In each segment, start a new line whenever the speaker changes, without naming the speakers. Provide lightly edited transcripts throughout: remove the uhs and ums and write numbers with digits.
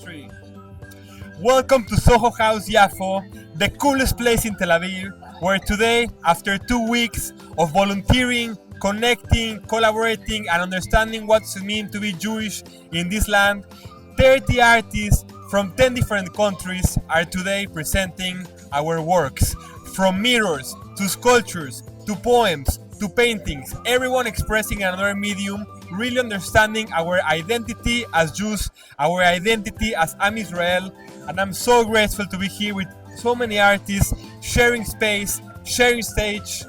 country. Welcome to Soho House Yafo, the coolest place in Tel Aviv, where today, after 2 weeks of volunteering, connecting, collaborating, and understanding what it means to be Jewish in this land, 30 artists from 10 different countries are today presenting our works. From mirrors, to sculptures, to poems, to paintings, everyone expressing another medium, really understanding our identity as Jews, our identity as Am Israel, and I'm so grateful to be here with so many artists, sharing space, sharing stage,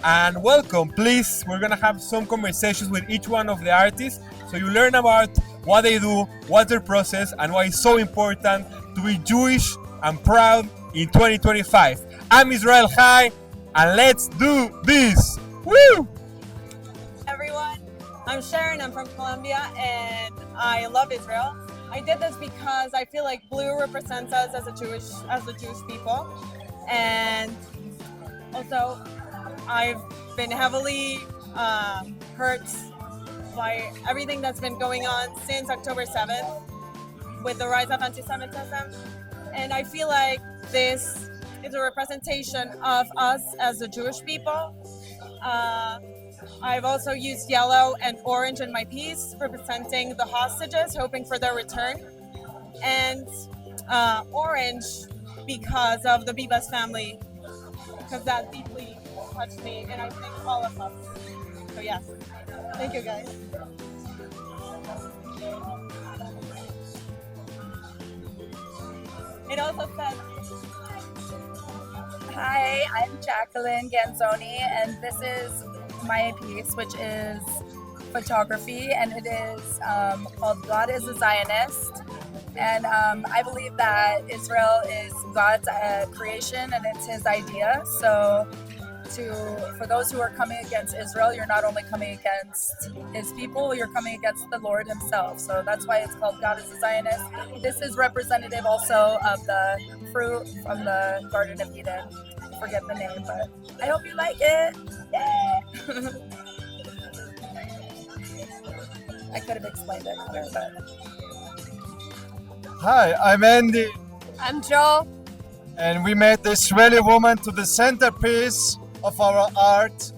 and welcome. Please, we're gonna have some conversations with each one of the artists, so you learn about what they do, what's their process, and why it's so important to be Jewish and proud in 2025. I'm Israel Chai, and let's do this! Woo!
Everyone, I'm Sharon, I'm from Colombia, and I love Israel. I did this because I feel like blue represents us as the Jewish people, and also I've been heavily hurt by everything that's been going on since October 7th with the rise of anti-Semitism, and I feel like this is a representation of us as the Jewish people. I've also used yellow and orange in my piece, representing the hostages, hoping for their return, and orange because of the Bibas family, because that deeply touched me, and I think all of us. So yes, thank you guys. It also says,
hi, I'm Jacqueline Ganzoni, and this is my piece, which is photography, and it is called Glatt is a Zionist. And I believe that Israel is God's creation and it's his idea. So for those who are coming against Israel, you're not only coming against his people, you're coming against the Lord himself. So that's why it's called God is a Zionist. This is representative also of the fruit from the Garden of Eden. I forget the name, but I hope you like it. Yay! I could have explained it better, but...
Hi, I'm Andy,
I'm Joe.
and we made the Israeli woman to the centerpiece of our art.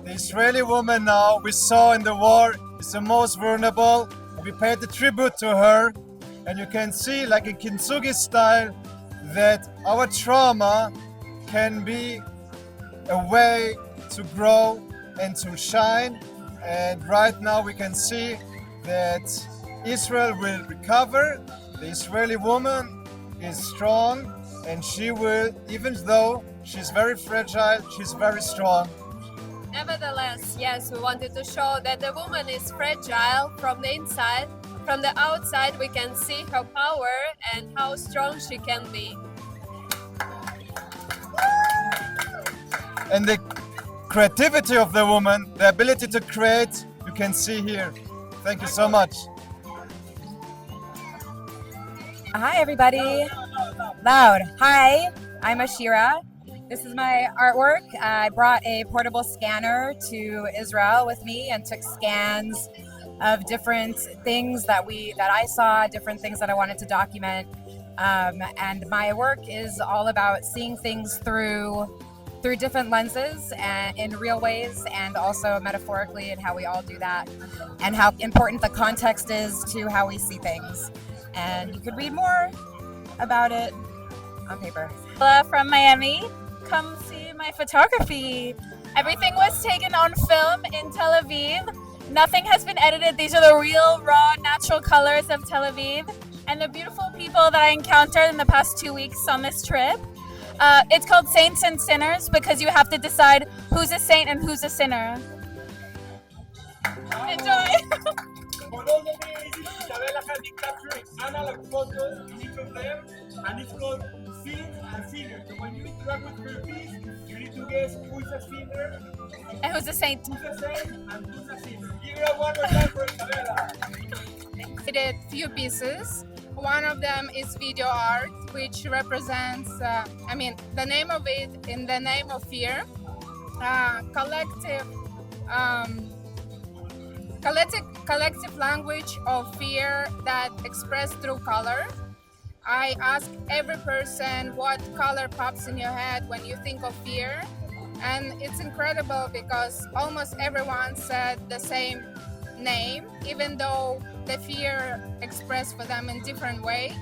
The Israeli woman now we saw in the war is the most vulnerable. We paid the tribute to her, and you can see, like in Kintsugi style, that our trauma can be a way to grow and to shine. And right now we can see that Israel will recover. The Israeli woman is strong, and she will, even though she's very fragile, she's very strong.
Nevertheless, yes, we wanted to show that the woman is fragile from the inside. From the outside, we can see her power and how strong she can be.
And the creativity of the woman, the ability to create, you can see here. Thank you so much.
Hi everybody. Loud. Hi, I'm Ashira. This is my artwork. I brought a portable scanner to Israel with me and took scans of different things that I saw, different things that I wanted to document. And my work is all about seeing things through different lenses and in real ways, and also metaphorically, and how we all do that, and how important the context is to how we see things. And you could read more about it on paper.
From Miami, come see my photography. Everything was taken on film in Tel Aviv. Nothing has been edited. These are the real, raw, natural colors of Tel Aviv and the beautiful people that I encountered in the past 2 weeks on this trip. It's called Saints and Sinners because you have to decide who's a saint and who's a sinner. Enjoy!
For those of you, Isabella has been capturing analog photos, each of them, and it's called Scenes and Sinners. So when you interact with her piece, you need to guess who's a sinner,
And who's a saint?
who's a saint, and who's a sinner. Give it up one more time for Isabella.
I did few pieces. One of them is video art, which represents, the name of it in the name of fear, collective language of fear that expressed through color. I ask every person what color pops in your head when you think of fear. And it's incredible because almost everyone said the same name, even though the fear expressed for them in different way.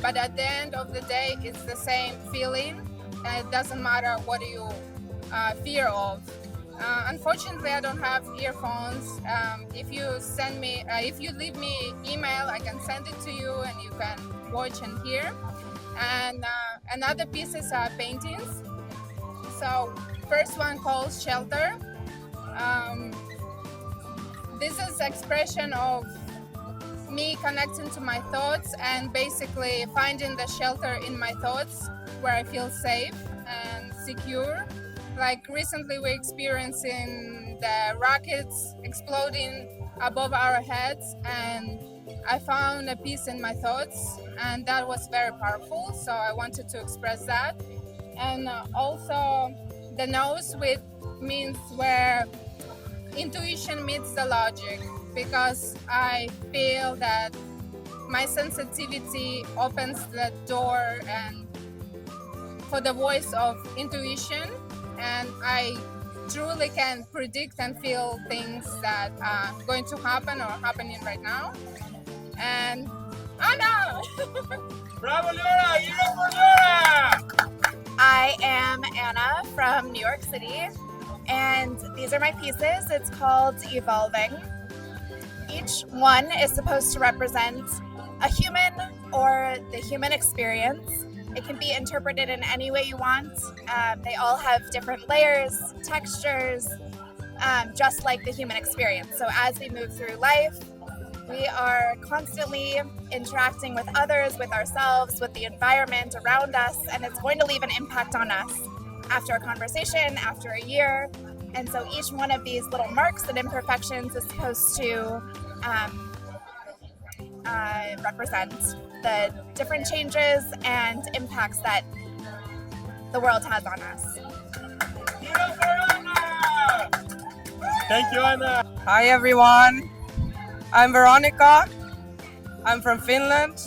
But at the end of the day, it's the same feeling. And it doesn't matter what you fear of. Unfortunately, I don't have earphones. If you leave me email, I can send it to you and you can watch and hear. And another pieces are paintings. So first one called Shelter. This is expression of me connecting to my thoughts and basically finding the shelter in my thoughts where I feel safe and secure. Like recently we're experiencing the rockets exploding above our heads, and I found a peace in my thoughts, and that was very powerful, so I wanted to express that. And also the nose, which means where intuition meets the logic, because I feel that my sensitivity opens the door and for the voice of intuition, and I truly can predict and feel things that are going to happen or happening right now. And Anna!
Bravo, Laura! You're for Laura!
I am Anna from New York City, and these are my pieces. It's called Evolving. Each one is supposed to represent a human or the human experience. It can be interpreted in any way you want. They all have different layers, textures, just like the human experience. So as we move through life, we are constantly interacting with others, with ourselves, with the environment around us, and it's going to leave an impact on us after a conversation, after a year. And so each one of these little marks and imperfections is supposed to represent the different changes and impacts that the world has on us.
Thank you, Anna.
Hi everyone, I'm Veronica. I'm from Finland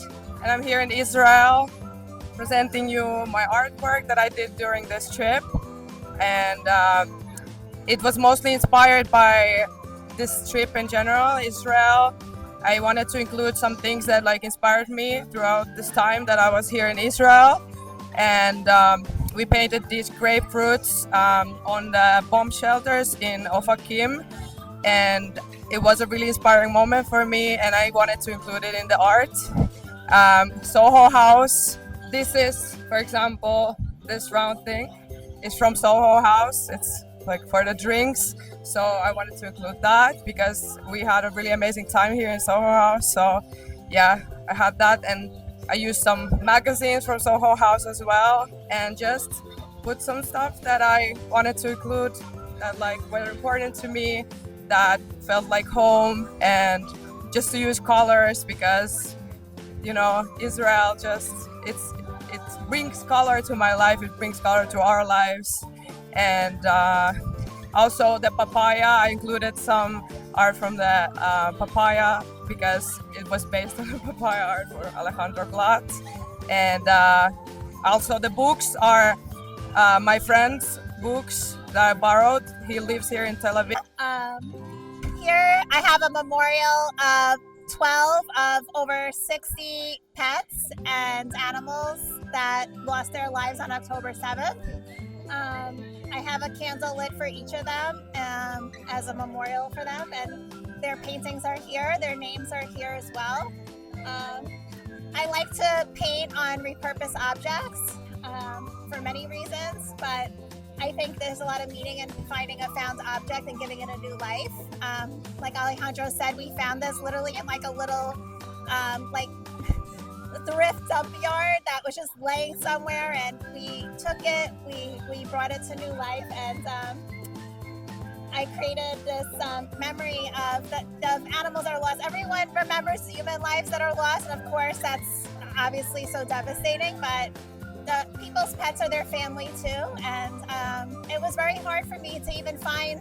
and I'm here in Israel presenting you my artwork that I did during this trip. And it was mostly inspired by this trip in general, Israel. I wanted to include some things that inspired me throughout this time that I was here in Israel. And we painted these grapefruits on the bomb shelters in Ofakim. And it was a really inspiring moment for me, and I wanted to include it in the art. Soho House. This is, for example, this round thing is from Soho House. It's for the drinks. So I wanted to include that because we had a really amazing time here in Soho House. So yeah, I had that, and I used some magazines from Soho House as well, and just put some stuff that I wanted to include that were important to me, that felt like home, and just to use colors because Israel it brings color to my life, it brings color to our lives. And also the papaya, I included some art from the papaya because it was based on the papaya art for Alejandro Glatt. And also the books are my friend's books that I borrowed. He lives here in Tel Aviv.
Here I have a memorial of 12 of over 60 pets and animals that lost their lives on October 7th. I have a candle lit for each of them as a memorial for them, and their paintings are here, their names are here as well. I like to paint on repurposed objects for many reasons, but I think there's a lot of meaning in finding a found object and giving it a new life. Like Alejandro said, we found this literally in a little thrift dump yard that was just laying somewhere, and we took it, we brought it to new life, and I created this memory of the animals that are lost. Everyone remembers human lives that are lost, and of course that's obviously so devastating, but the people's pets are their family too, and it was very hard for me to even find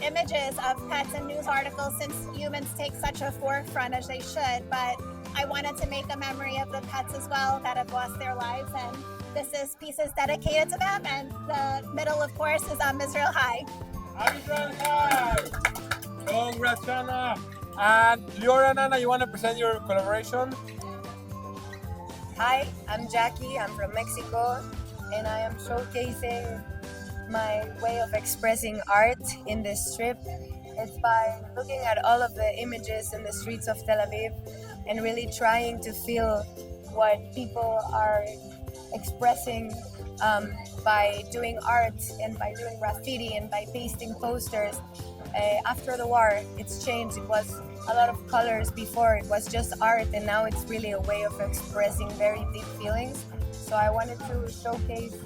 images of pets in news articles since humans take such a forefront as they should, but I wanted to make a memory of the pets as well that have lost their lives, and this is pieces dedicated to them. And the middle, of course, is Israel High.
Israel High! Congrats, Shana! And Liora and Anna, you want to present your collaboration?
Hi, I'm Jackie. I'm from Mexico, and I am showcasing my way of expressing art in this strip. It's by looking at all of the images in the streets of Tel Aviv and really trying to feel what people are expressing by doing art and by doing graffiti and by pasting posters. After the war, it's changed. It was a lot of colors before. It was just art, and now it's really a way of expressing very deep feelings. So I wanted to showcase